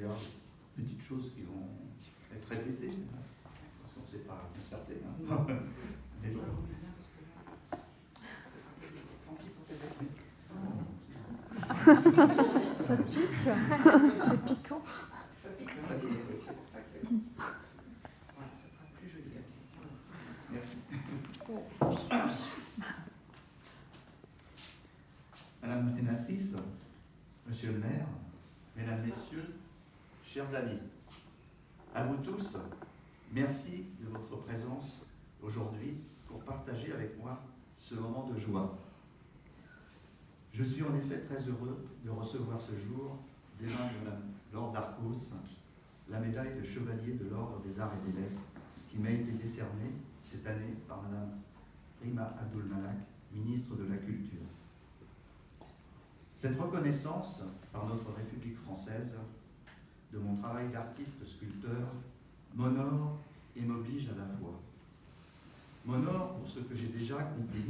y avoir des petites choses qui vont être répétées, parce qu'on ne s'est pas concerté. Mais bon. Ça pique, c'est piquant. Ça pique, c'est pour ça que voilà, ça sera plus joli comme ça. Merci. Madame la sénatrice, Monsieur le maire, Mesdames, Messieurs, chers amis, à vous tous, merci de votre présence aujourd'hui pour partager avec moi ce moment de joie. Je suis en effet très heureux de recevoir ce jour des mains de Mme Laure Darcos la médaille de chevalier de l'Ordre des Arts et des Lettres qui m'a été décernée cette année par Mme Rima Abdul-Malak, ministre de la Culture. Cette reconnaissance par notre République française de mon travail d'artiste-sculpteur m'honore et m'oblige à la fois. M'honore pour ce que j'ai déjà accompli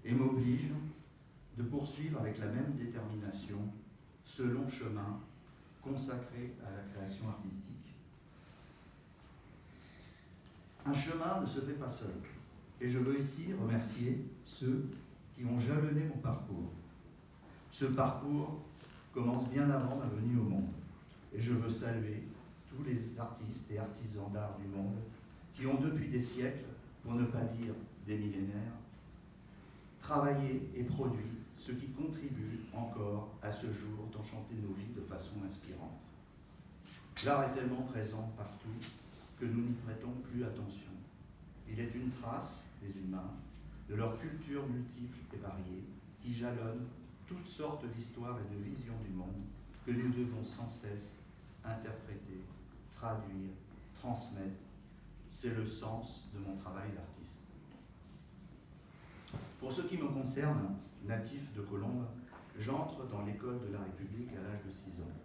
et m'oblige de poursuivre avec la même détermination ce long chemin consacré à la création artistique. Un chemin ne se fait pas seul, et je veux ici remercier ceux qui ont jalonné mon parcours. Ce parcours commence bien avant ma venue au monde, et je veux saluer tous les artistes et artisans d'art du monde qui ont depuis des siècles, pour ne pas dire des millénaires, travaillé et produit ce qui contribue encore à ce jour d'enchanter nos vies de façon inspirante. L'art est tellement présent partout que nous n'y prêtons plus attention. Il est une trace des humains, de leur culture multiple et variée, qui jalonne toutes sortes d'histoires et de visions du monde que nous devons sans cesse interpréter, traduire, transmettre. C'est le sens de mon travail d'artiste. Pour ce qui me concerne, natif de Colombes, j'entre dans l'école de la République à l'âge de 6 ans.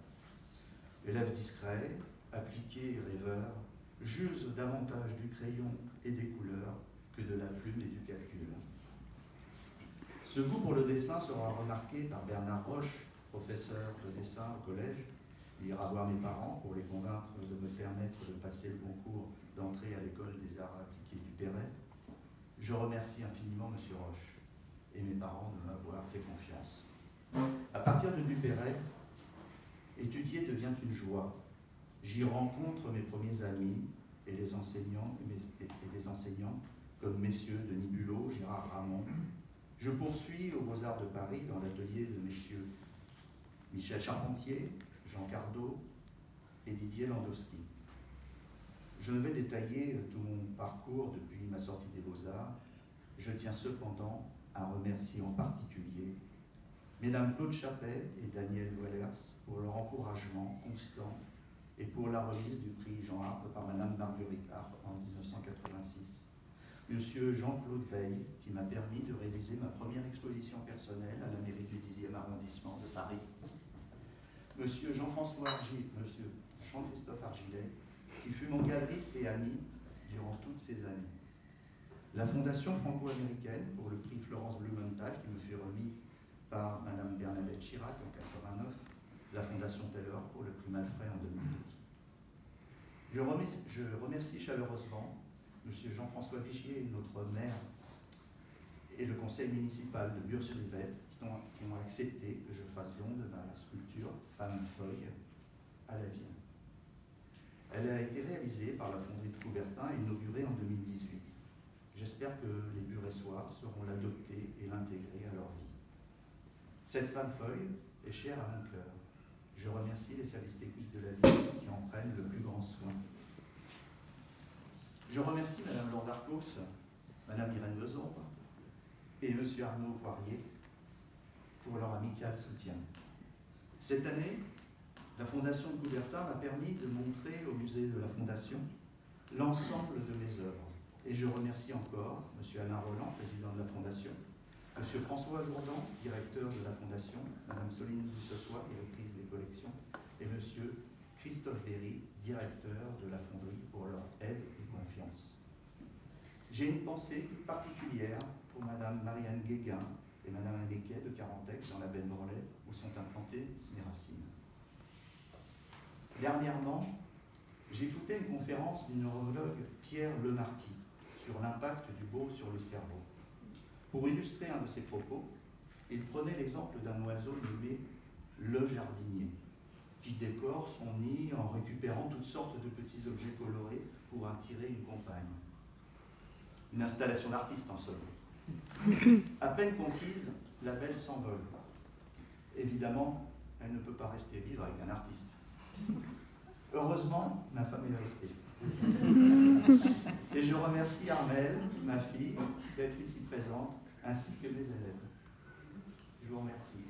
Élève discret, appliqué et rêveur, j'use davantage du crayon et des couleurs que de la plume et du calcul. Ce goût pour le dessin sera remarqué par Bernard Roche, professeur de dessin au collège. Il ira voir mes parents pour les convaincre de me permettre de passer le concours d'entrée à l'école des arts appliqués du Perret. Je remercie infiniment M. Roche et mes parents de m'avoir fait confiance. À partir de Duperret, étudier devient une joie. J'y rencontre mes premiers amis et les enseignants et des enseignants comme messieurs Denis Bulot, Gérard Ramon. Je poursuis aux Beaux-Arts de Paris dans l'atelier de messieurs Michel Charpentier, Jean Cardot et Didier Landowski. Je ne vais détailler tout mon parcours depuis ma sortie des Beaux-Arts. Je tiens cependant à remercier en particulier Mesdames Claude Chappet et Daniel Wellers pour leur encouragement constant et pour la remise du prix Jean Harpe par Madame Marguerite Harpe en 1986. Monsieur Jean-Claude Veil, qui m'a permis de réaliser ma première exposition personnelle à la mairie du 10e arrondissement de Paris. Monsieur Monsieur Jean-Christophe Argilet, qui fut mon galeriste et ami durant toutes ces années. La Fondation franco-américaine pour le prix Florence Blumenthal, qui me fut remis par Madame Bernadette Chirac en 89, la Fondation Taylor pour le prix Malfray en 2012. Je remercie chaleureusement M. Jean-François Vigier, notre maire, et le conseil municipal de Bure-sur-Yvette qui ont accepté que je fasse don de ma sculpture Femme Feuille à la ville. Elle a été réalisée par la fonderie de Coubertin et inaugurée en 2018. J'espère que les Buressois sauront l'adopter et l'intégrer à leur vie. Cette Femme Feuille est chère à mon cœur. Je remercie les services techniques de la ville qui en prennent le plus grand soin. Je remercie Madame Laure Darcos, Madame Irène Lezombre et Monsieur Arnaud Poirier pour leur amical soutien. Cette année, la Fondation de Coubertin m'a permis de montrer au musée de la Fondation l'ensemble de mes œuvres. Et je remercie encore M. Alain Roland, président de la Fondation, M. François Jourdan, directeur de la Fondation, Mme Soline Dussessois, directrice des collections, et M. Christophe Berry, directeur de la Fonderie, pour leur aide et confiance. J'ai une pensée particulière pour Mme Marianne Guéguin et Mme Annequet de Carentex, dans la baie de Morlaix, où sont implantées mes racines. Dernièrement, j'écoutais une conférence du neurologue Pierre Lemarquis sur l'impact du beau sur le cerveau. Pour illustrer un de ses propos, il prenait l'exemple d'un oiseau nommé le jardinier, qui décore son nid en récupérant toutes sortes de petits objets colorés pour attirer une compagne. Une installation d'artiste en somme. À peine conquise, la belle s'envole. Évidemment, elle ne peut pas rester vivre avec un artiste. Heureusement, ma femme est restée. Et je remercie Armelle, ma fille, d'être ici présente, ainsi que mes élèves. Je vous remercie.